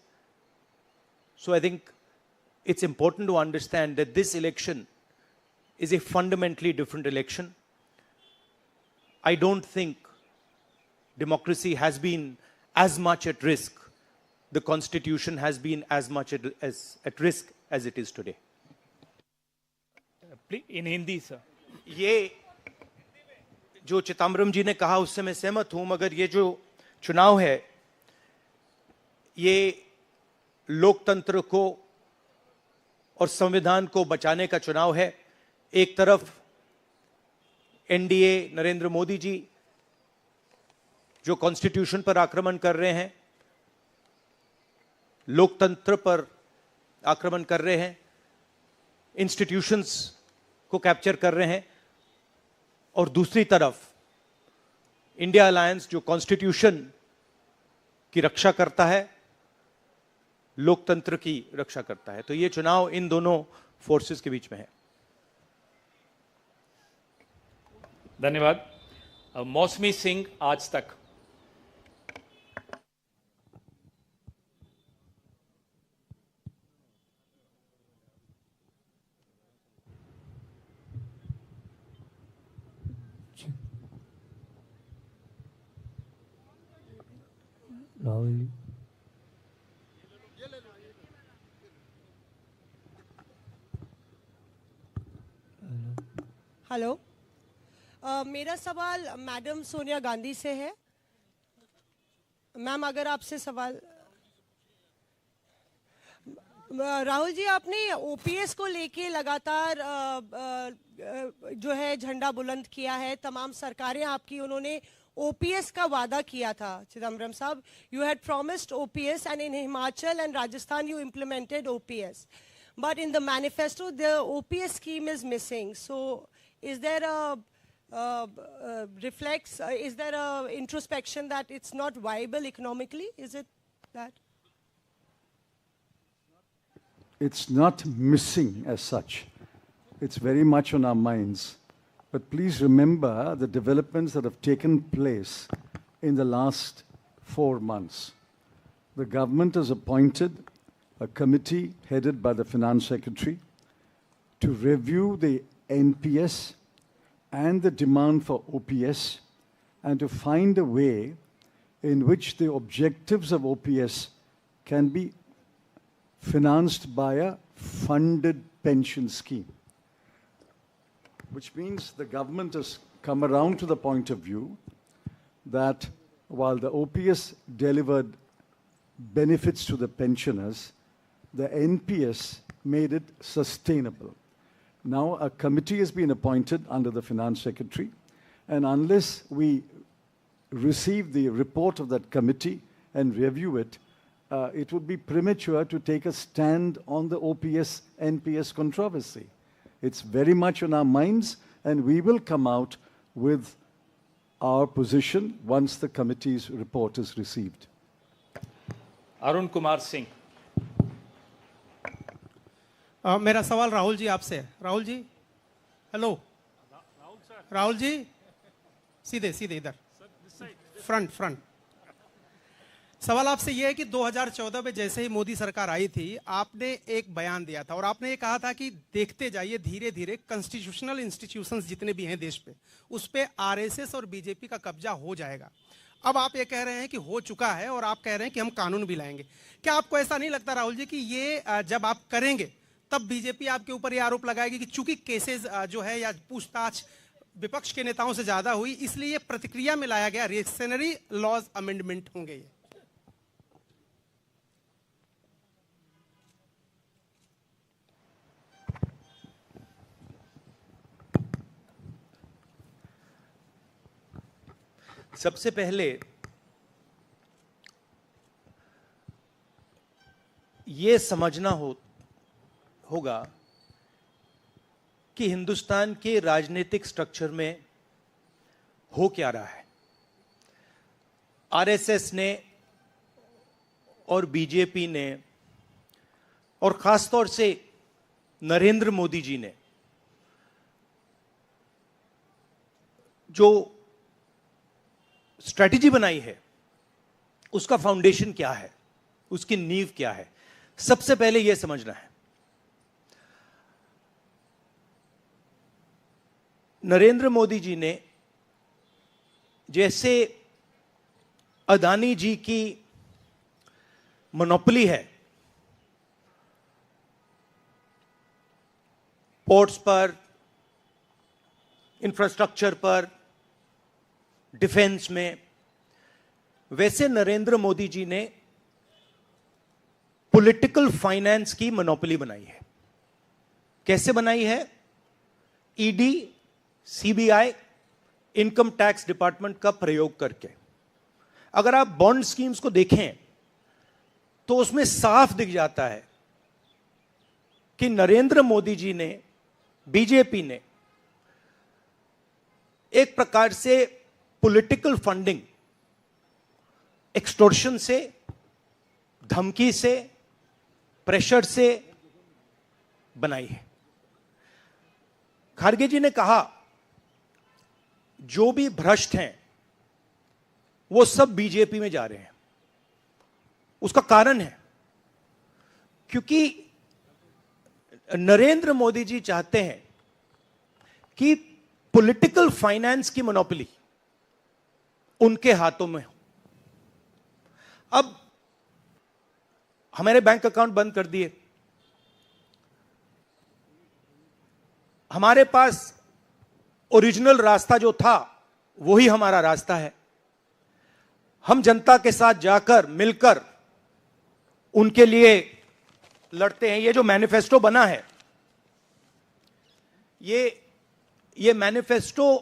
So I think it's important to understand that this election is a fundamentally different election. I don't think democracy has been as much at risk, the Constitution has been as much at risk as it is today. In Hindi, sir. ये जो चिदम्बरम जी ने कहा उससे मैं सहमत हूं, मगर ये जो चुनाव है ये लोकतंत्र को और संविधान को बचाने का चुनाव है. एक तरफ एनडीए नरेंद्र मोदी जी जो कॉन्स्टिट्यूशन पर आक्रमण कर रहे हैं, लोकतंत्र पर आक्रमण कर रहे हैं, इंस्टीट्यूशंस को कैप्चर कर रहे हैं, और दूसरी तरफ इंडिया अलायंस जो कॉन्स्टिट्यूशन की रक्षा करता है, लोकतंत्र की रक्षा करता है. तो ये चुनाव इन दोनों फोर्सेस के बीच में है. धन्यवाद. मौसमी सिंह, आज तक. राहुल हेलो. मेरा सवाल मैडम सोनिया गांधी से है. मैम, अगर आपसे सवाल, राहुल जी, आपने ओपीएस को लेके लगातार जो है झंडा बुलंद किया है. तमाम सरकारें आपकी, उन्होंने ओपीएस का वादा किया था. चिदम्बरम साहब, you had promised OPS and in Himachal and Rajasthan you implemented OPS, but in the manifesto the OPS scheme is missing. So is there a reflects, is there a introspection that it's not viable economically? Is it that? It's not missing as such. It's very much on our minds. But please remember the developments that have taken place in the last 4 months. The government has appointed a committee headed by the Finance Secretary to review the NPS and the demand for OPS and to find a way in which the objectives of OPS can be financed by a funded pension scheme. Which means the government has come around to the point of view that while the OPS delivered benefits to the pensioners, the NPS made it sustainable. Now a committee has been appointed under the Finance Secretary, and unless we receive the report of that committee and review it, it would be premature to take a stand on the OPS-NPS controversy. It's very much on our minds, and we will come out with our position once the committee's report is received. Arun Kumar Singh. मेरा सवाल राहुल जी आपसे है। Rahul ji, hello. Rahul ji, सीधे सीधे इधर, front. सवाल आपसे यह है कि 2014 में जैसे ही मोदी सरकार आई थी, आपने एक बयान दिया था और आपने ये कहा था कि देखते जाइए धीरे धीरे कॉन्स्टिट्यूशनल इंस्टीट्यूशंस जितने भी हैं देश पे, उस पे आरएसएस और बीजेपी का कब्जा हो जाएगा। अब आप ये कह रहे हैं कि हो चुका है और आप कह रहे हैं कि हम कानून भी लाएंगे। क्या आपको ऐसा नहीं लगता राहुल जी कि ये जब आप करेंगे तब बीजेपी आपके ऊपर ये आरोप लगाएगी कि चूंकि केसेस जो है या पूछताछ विपक्ष के नेताओं से ज्यादा हुई, इसलिए प्रतिक्रिया में लाया गया रिएक्शनरी लॉज अमेंडमेंट होंगे ये? सबसे पहले ये समझना होगा कि हिंदुस्तान के राजनीतिक स्ट्रक्चर में हो क्या रहा है। आरएसएस ने और बीजेपी ने और खासतौर से नरेंद्र मोदी जी ने जो स्ट्रैटेजी बनाई है, उसका फाउंडेशन क्या है, उसकी नींव क्या है, सबसे पहले यह समझना है। नरेंद्र मोदी जी ने जैसे अदानी जी की मोनोपोली है पोर्ट्स पर, इंफ्रास्ट्रक्चर पर, डिफेंस में, वैसे नरेंद्र मोदी जी ने पॉलिटिकल फाइनेंस की मोनोपोली बनाई है। कैसे बनाई है? ED, CBI, income tax department का प्रयोग करके। अगर आप बॉन्ड स्कीम्स को देखें तो उसमें साफ दिख जाता है कि नरेंद्र मोदी जी ने, बीजेपी ने एक प्रकार से पॉलिटिकल फंडिंग एक्सटॉर्शन से, धमकी से, प्रेशर से बनाई है। खारगे जी ने कहा जो भी भ्रष्ट हैं वो सब बीजेपी में जा रहे हैं। उसका कारण है क्योंकि नरेंद्र मोदी जी चाहते हैं कि पॉलिटिकल फाइनेंस की मोनोपोली उनके हाथों में हो। अब हमारे बैंक अकाउंट बंद कर दिए, हमारे पास ओरिजिनल रास्ता जो था वही हमारा रास्ता है। हम जनता के साथ जाकर मिलकर उनके लिए लड़ते हैं। ये जो मैनिफेस्टो बना है, ये मैनिफेस्टो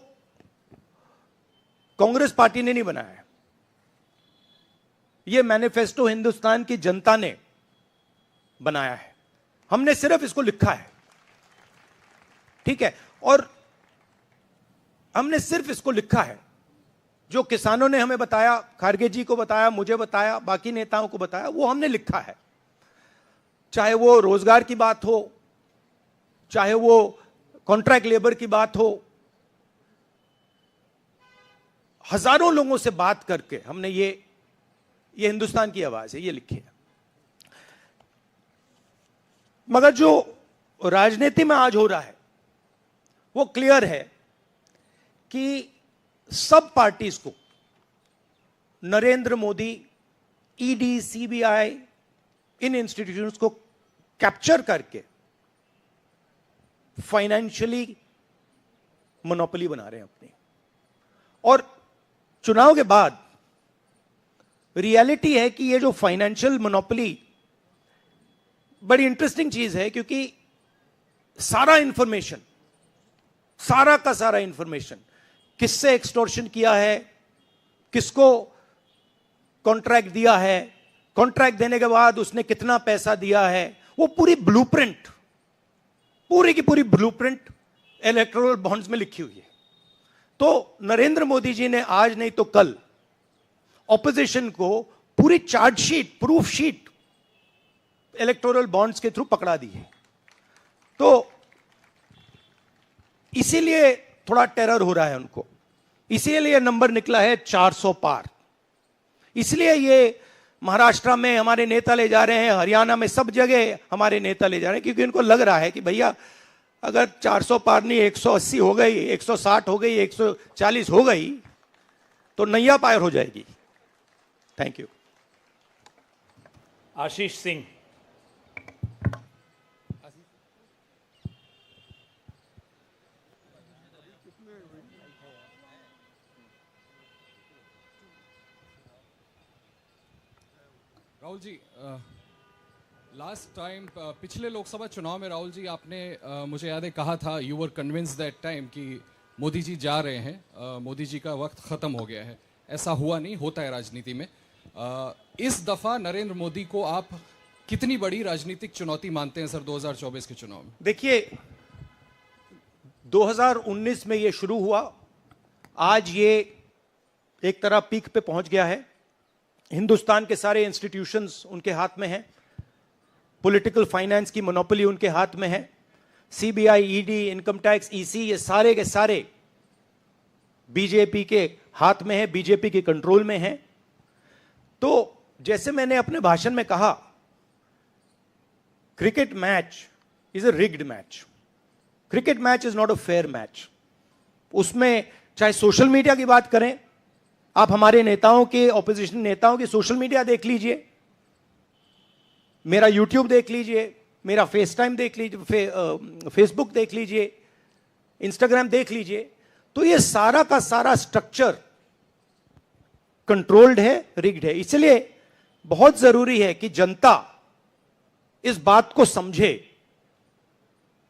कांग्रेस पार्टी ने नहीं बनाया है। यह मैनिफेस्टो हिंदुस्तान की जनता ने बनाया है। हमने सिर्फ इसको लिखा है, ठीक है। और हमने सिर्फ इसको लिखा है, जो किसानों ने हमें बताया, खारगे जी को बताया, मुझे बताया, बाकी नेताओं को बताया, वो हमने लिखा है। चाहे वो रोजगार की बात हो, चाहे वो कॉन्ट्रैक्ट लेबर की बात हो, हजारों लोगों से बात करके हमने ये हिंदुस्तान की आवाज है, ये लिखी है। मगर जो राजनीति में आज हो रहा है वो क्लियर है कि सब पार्टीज को नरेंद्र मोदी, ईडी, सीबीआई, इन इंस्टीट्यूशंस को कैप्चर करके फाइनेंशियली मोनोपोली बना रहे हैं अपनी। और चुनाव के बाद रियलिटी है कि ये जो फाइनेंशियल मोनोपोली बड़ी इंटरेस्टिंग चीज है, क्योंकि सारा इंफॉर्मेशन, सारा का सारा इंफॉर्मेशन, किससे एक्सटॉर्शन किया है, किसको कॉन्ट्रैक्ट दिया है, कॉन्ट्रैक्ट देने के बाद उसने कितना पैसा दिया है, वो पूरी ब्लूप्रिंट, पूरी की पूरी ब्लूप्रिंट इलेक्टोरल बॉन्ड्स में लिखी हुई है। तो नरेंद्र मोदी जी ने आज नहीं तो कल ऑपोजिशन को पूरी chargesheet, proof sheet electoral bonds के थ्रू पकड़ा दी है। तो इसीलिए थोड़ा टेरर हो रहा है उनको, इसीलिए नंबर निकला है 400 पार। इसलिए ये महाराष्ट्र में हमारे नेता ले जा रहे हैं, हरियाणा में सब जगह हमारे नेता ले जा रहे हैं, क्योंकि उनको लग रहा है कि भैया अगर 400 पार नहीं 180 हो गई, 160 हो गई, 140 हो गई तो नैया पार हो जाएगी। Thank you. Ashish Singh. Rahul ji, last time पिछले लोकसभा चुनाव में राहुल जी आपने मुझे याद है कहा था, you were convinced that time कि मोदी जी जा रहे हैं, मोदी जी का वक्त खत्म हो गया है। ऐसा हुआ नहीं, होता है राजनीति में। इस दफा नरेंद्र मोदी को आप कितनी बड़ी राजनीतिक चुनौती मानते हैं सर 2024 के चुनाव में? देखिए, 2019 में ये शुरू हुआ, आज ये एक तरह पीक पे पहुंच गया है। हिंदुस्तान के सारे इंस्टीट्यूशंस उनके हाथ में हैं, पॉलिटिकल फाइनेंस की मोनोपोली उनके हाथ में है, CBI, ED, income tax, EC, ये सारे के सारे बीजेपी के हाथ में है, बीजेपी के कंट्रोल में है। तो जैसे मैंने अपने भाषण में कहा, cricket match is a rigged match. Cricket match is not a fair match. उसमें चाहे सोशल मीडिया की बात करें, आप हमारे नेताओं के, ऑपोजिशन नेताओं के सोशल मीडिया देख लीजिए, मेरा यूट्यूब देख लीजिए, मेरा फेस टाइम देख लीजिए, फेसबुक देख लीजिए, इंस्टाग्राम देख लीजिए, तो ये सारा का सारा स्ट्रक्चर कंट्रोल्ड है, रिग्ड है। इसलिए बहुत जरूरी है कि जनता इस बात को समझे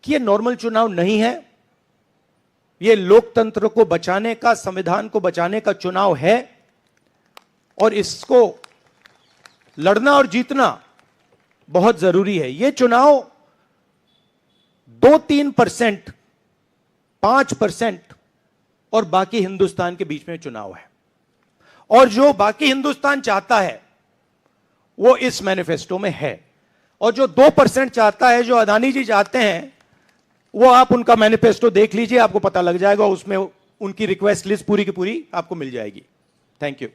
कि ये नॉर्मल चुनाव नहीं है, ये लोकतंत्र को बचाने का, संविधान को बचाने का चुनाव है, और इसको लड़ना और जीतना बहुत जरूरी है। ये चुनाव 2-3%, 5% और बाकी हिंदुस्तान के बीच में चुनाव है, और जो बाकी हिंदुस्तान चाहता है वो इस मैनिफेस्टो में है, और जो 2% चाहता है, जो अदानी जी चाहते हैं, वो आप उनका मैनिफेस्टो देख लीजिए, आपको पता लग जाएगा, उसमें उनकी रिक्वेस्ट लिस्ट पूरी की पूरी आपको मिल जाएगी। Thank you.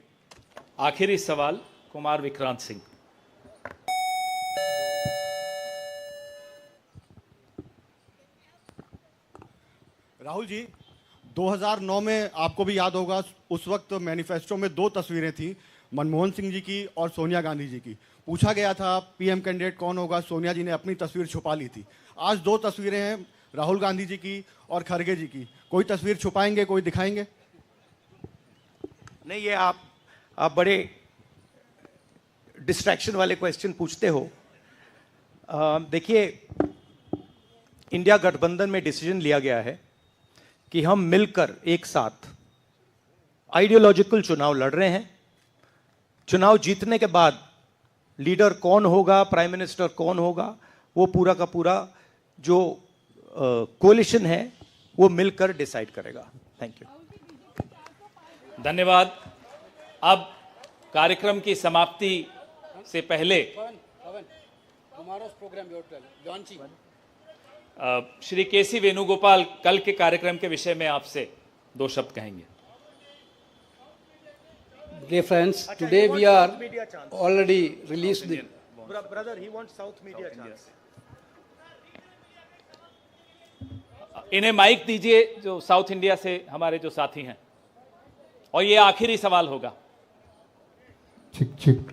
आखिरी सवाल कुमार विक्रांत सिंह। राहुल जी, 2009 में आपको भी याद होगा, उस वक्त मैनिफेस्टो में 2 तस्वीरें थी, मनमोहन सिंह जी की और सोनिया गांधी जी की। पूछा गया था पीएम कैंडिडेट कौन होगा, सोनिया जी ने अपनी तस्वीर छुपा ली थी। आज 2 तस्वीरें हैं, राहुल गांधी जी की और खड़गे जी की। कोई तस्वीर छुपाएंगे, कोई दिखाएंगे? नहीं, ये आप बड़े डिस्ट्रैक्शन वाले क्वेश्चन पूछते हो। देखिए, इंडिया गठबंधन में डिसीजन लिया गया है कि हम मिलकर एक साथ आइडियोलॉजिकल चुनाव लड़ रहे हैं। चुनाव जीतने के बाद लीडर कौन होगा, प्राइम मिनिस्टर कौन होगा, वो पूरा का पूरा जो कोलिशन है वो मिलकर डिसाइड करेगा। Thank you. धन्यवाद। अब कार्यक्रम की समाप्ति से पहले श्री केसी वेणुगोपाल कल के कार्यक्रम के विषय में आपसे 2 शब्द कहेंगे। Dear friends, today we are already released the... Brother, he wants South media chance. इन्हें माइक दीजिए जो साउथ इंडिया से हमारे जो साथी हैं, और ये आखिरी सवाल होगा। चिक चिक।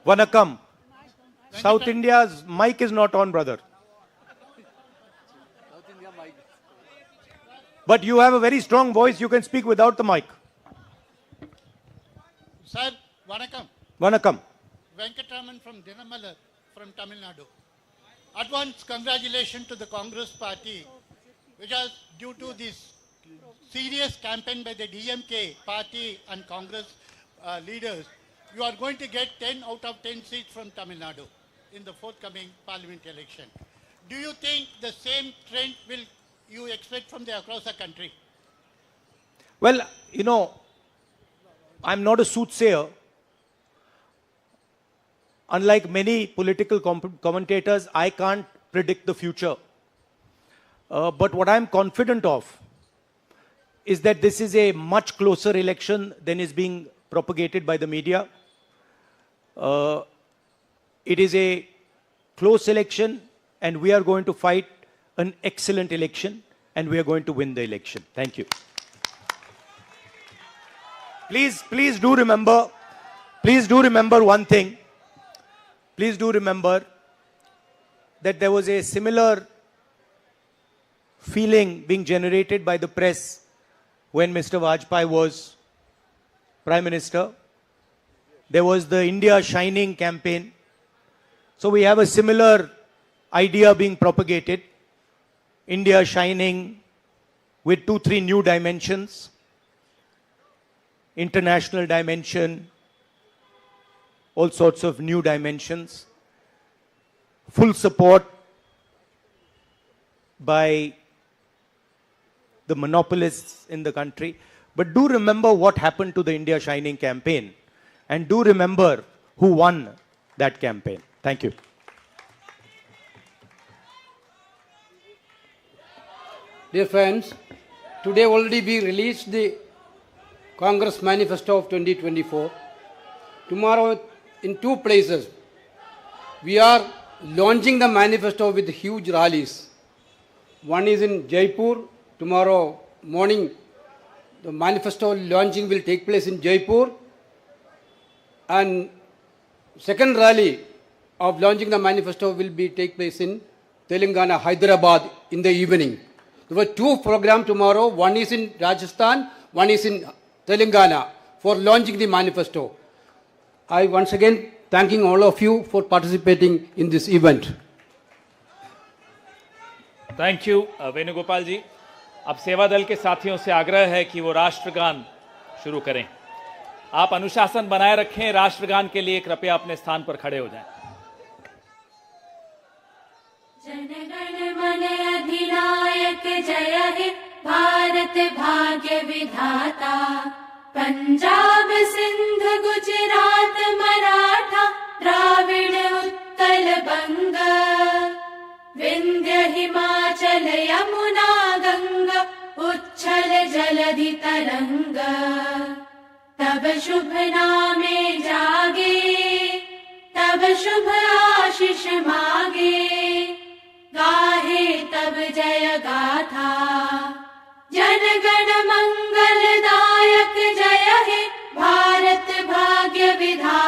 Vanakkam. South India's mic is not on, brother. But you have a very strong voice. You can speak without the mic. Sir, Vanakkam. Vanakkam. Venkatraman from Dinamalar, from Tamil Nadu. Advance congratulations to the Congress party, which was due to this serious campaign by the DMK party and Congress leaders. You are going to get 10 out of 10 seats from Tamil Nadu in the forthcoming parliament election. Do you think the same trend will you expect from across the country? Well, you know, I'm not a soothsayer. Unlike many political commentators, I can't predict the future. But what I'm confident of is that this is a much closer election than is being propagated by the media. It is a close election, and we are going to fight an excellent election, and we are going to win the election. Thank you. Please do remember one thing. Please do remember that there was a similar feeling being generated by the press when Mr. Vajpayee was Prime Minister. There was the India Shining campaign. So we have a similar idea being propagated. India Shining with 2-3 new dimensions. International dimension. All sorts of new dimensions. Full support by the monopolists in the country. But do remember what happened to the India Shining campaign. And do remember who won that campaign. Thank you. Dear friends, today already we released the Congress Manifesto of 2024. Tomorrow in 2 places we are launching the manifesto with huge rallies. One is in Jaipur. Tomorrow morning the manifesto launching will take place in Jaipur. And second rally of launching the manifesto will take place in Telangana, Hyderabad in the evening. There were 2 programs tomorrow. One is in Rajasthan, one is in Telangana for launching the manifesto. I once again thanking all of you for participating in this event. Thank you Venugopal ji. अब सेवा दल के साथियों से आग्रह है कि वो राष्ट्रगान शुरू करें। आप अनुशासन बनाए रखें। राष्ट्रगान के लिए कृपया अपने स्थान पर खड़े हो जाएं। जनगण मन अधिनायक जय हे भारत भाग्य विधाता, पंजाब सिंध गुजरात मराठा द्राविड़ उत्कल बंग, विंध्य हिमाचल यमुना गंगा उच्छल जलधि तरंग, तब शुभ नामे जागे तब शुभ आशीष मागे, गाहे तब जय गाथा जनगण मंगलदायक जय हे भारत भाग्य विधाता।